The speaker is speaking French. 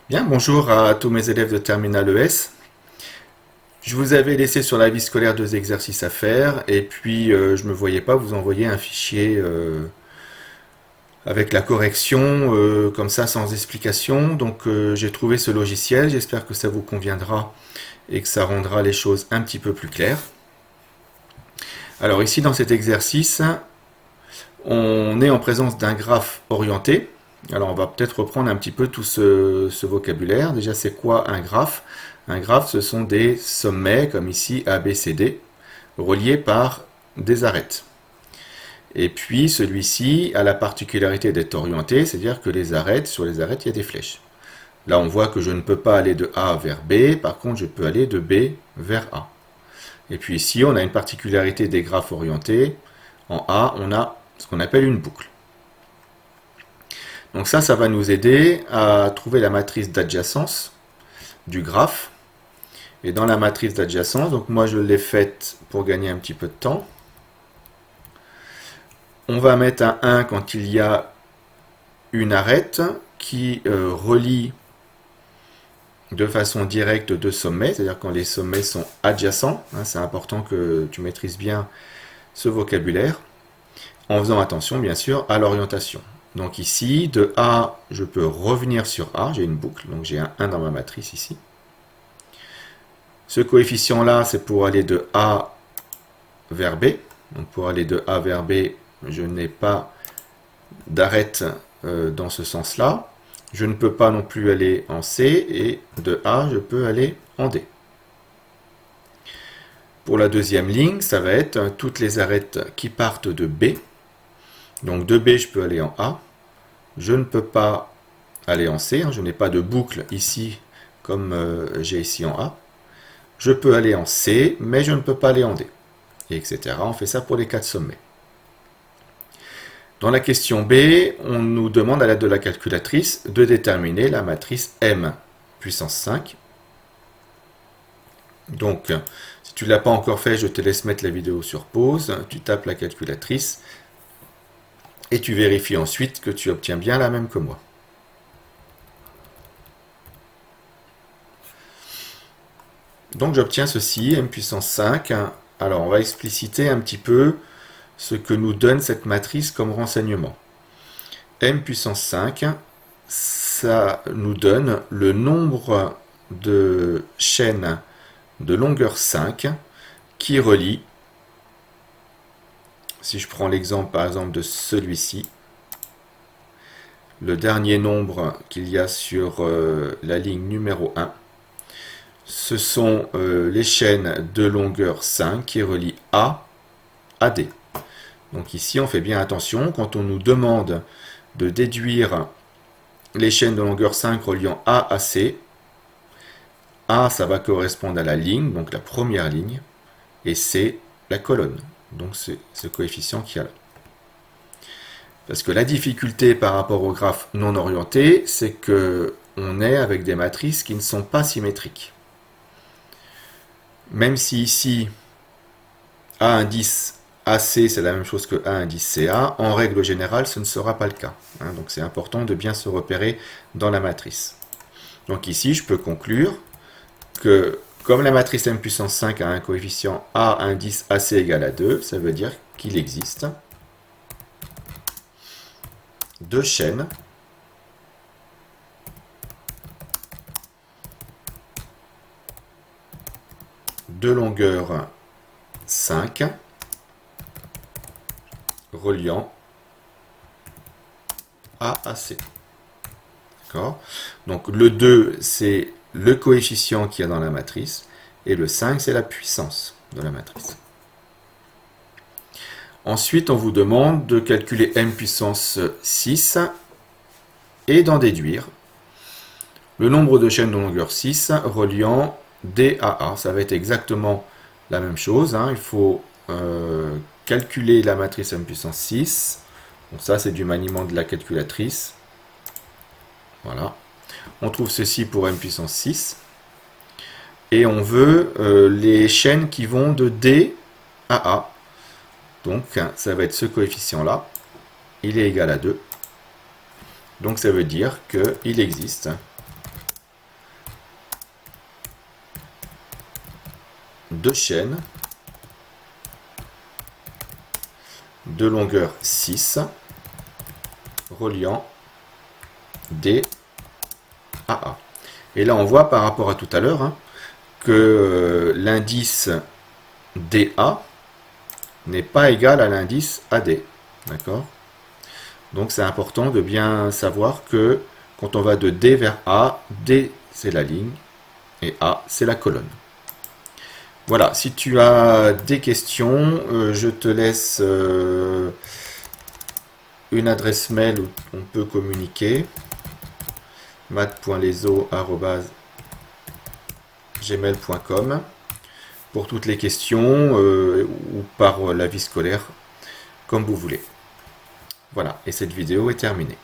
Bien, bonjour à tous mes élèves de Terminal ES. Je vous avais laissé sur la vie scolaire 2 exercices à faire et puis je ne me voyais pas vous envoyer un fichier avec la correction comme ça sans explication. Donc j'ai trouvé ce logiciel, j'espère que ça vous conviendra et que ça rendra les choses un petit peu plus claires. Alors ici dans cet exercice, on est en présence d'un graphe orienté. Alors on va peut-être reprendre un petit peu tout ce vocabulaire. Déjà c'est quoi un graphe? Un graphe, ce sont des sommets, comme ici A, B, C, D, reliés par des arêtes. Et puis celui-ci a la particularité d'être orienté, c'est-à-dire que sur les arêtes, il y a des flèches. Là, on voit que je ne peux pas aller de A vers B, par contre, je peux aller de B vers A. Et puis ici, on a une particularité des graphes orientés. En A, on a ce qu'on appelle une boucle. Donc ça va nous aider à trouver la matrice d'adjacence du graphe. Et dans la matrice d'adjacence, donc moi je l'ai faite pour gagner un petit peu de temps. On va mettre un 1 quand il y a une arête qui relie de façon directe deux sommets, c'est-à-dire quand les sommets sont adjacents. C'est important que tu maîtrises bien ce vocabulaire, en faisant attention bien sûr à l'orientation. Donc ici, de A, je peux revenir sur A, j'ai une boucle, donc j'ai un 1 dans ma matrice ici. Ce coefficient-là, c'est pour aller de A vers B. Donc pour aller de A vers B, je n'ai pas d'arête dans ce sens-là. Je ne peux pas non plus aller en C, et de A, je peux aller en D. Pour la deuxième ligne, ça va être toutes les arêtes qui partent de B. Donc de B, je peux aller en A. Je ne peux pas aller en C, je n'ai pas de boucle ici comme j'ai ici en A. Je peux aller en C, mais je ne peux pas aller en D, et etc. On fait ça pour les 4 sommets. Dans la question B, on nous demande à l'aide de la calculatrice de déterminer la matrice M puissance 5. Donc, si tu ne l'as pas encore fait, je te laisse mettre la vidéo sur pause. Tu tapes la calculatrice et tu vérifies ensuite que tu obtiens bien la même que moi. Donc j'obtiens ceci, M puissance 5. Alors on va expliciter un petit peu ce que nous donne cette matrice comme renseignement. M puissance 5, ça nous donne le nombre de chaînes de longueur 5 qui relient, si je prends l'exemple par exemple de celui-ci, le dernier nombre qu'il y a sur la ligne numéro 1, ce sont les chaînes de longueur 5 qui relient A à D. Donc ici, on fait bien attention, quand on nous demande de déduire les chaînes de longueur 5 reliant A à C, A, ça va correspondre à la ligne, donc la première ligne, et C, la colonne. Donc c'est ce coefficient qu'il y a là. Parce que la difficulté par rapport au graphe non orienté, c'est qu'on est avec des matrices qui ne sont pas symétriques. Même si ici, A indice AC, c'est la même chose que A indice CA, en règle générale, ce ne sera pas le cas. Donc c'est important de bien se repérer dans la matrice. Donc ici, je peux conclure que comme la matrice M puissance 5 a un coefficient A indice AC égale à 2, ça veut dire qu'il existe deux chaînes de longueur 5 reliant A à C. D'accord? Donc le 2, c'est le coefficient qu'il y a dans la matrice, et le 5, c'est la puissance de la matrice. Ensuite, on vous demande de calculer M puissance 6 et d'en déduire le nombre de chaînes de longueur 6 reliant D à A. Ça va être exactement la même chose. Il faut calculer la matrice M puissance 6. Donc ça, c'est du maniement de la calculatrice. Voilà. On trouve ceci pour M puissance 6. Et on veut les chaînes qui vont de D à A. Donc, ça va être ce coefficient-là. Il est égal à 2. Donc, ça veut dire qu'il existe deux chaînes de longueur 6 reliant D à A. Et là, on voit par rapport à tout à l'heure que l'indice DA n'est pas égal à l'indice AD. D'accord? Donc c'est important de bien savoir que quand on va de D vers A, D c'est la ligne et A c'est la colonne. Voilà, si tu as des questions, je te laisse une adresse mail où on peut communiquer, math.leso@gmail.com pour toutes les questions ou par la vie scolaire, comme vous voulez. Voilà, et cette vidéo est terminée.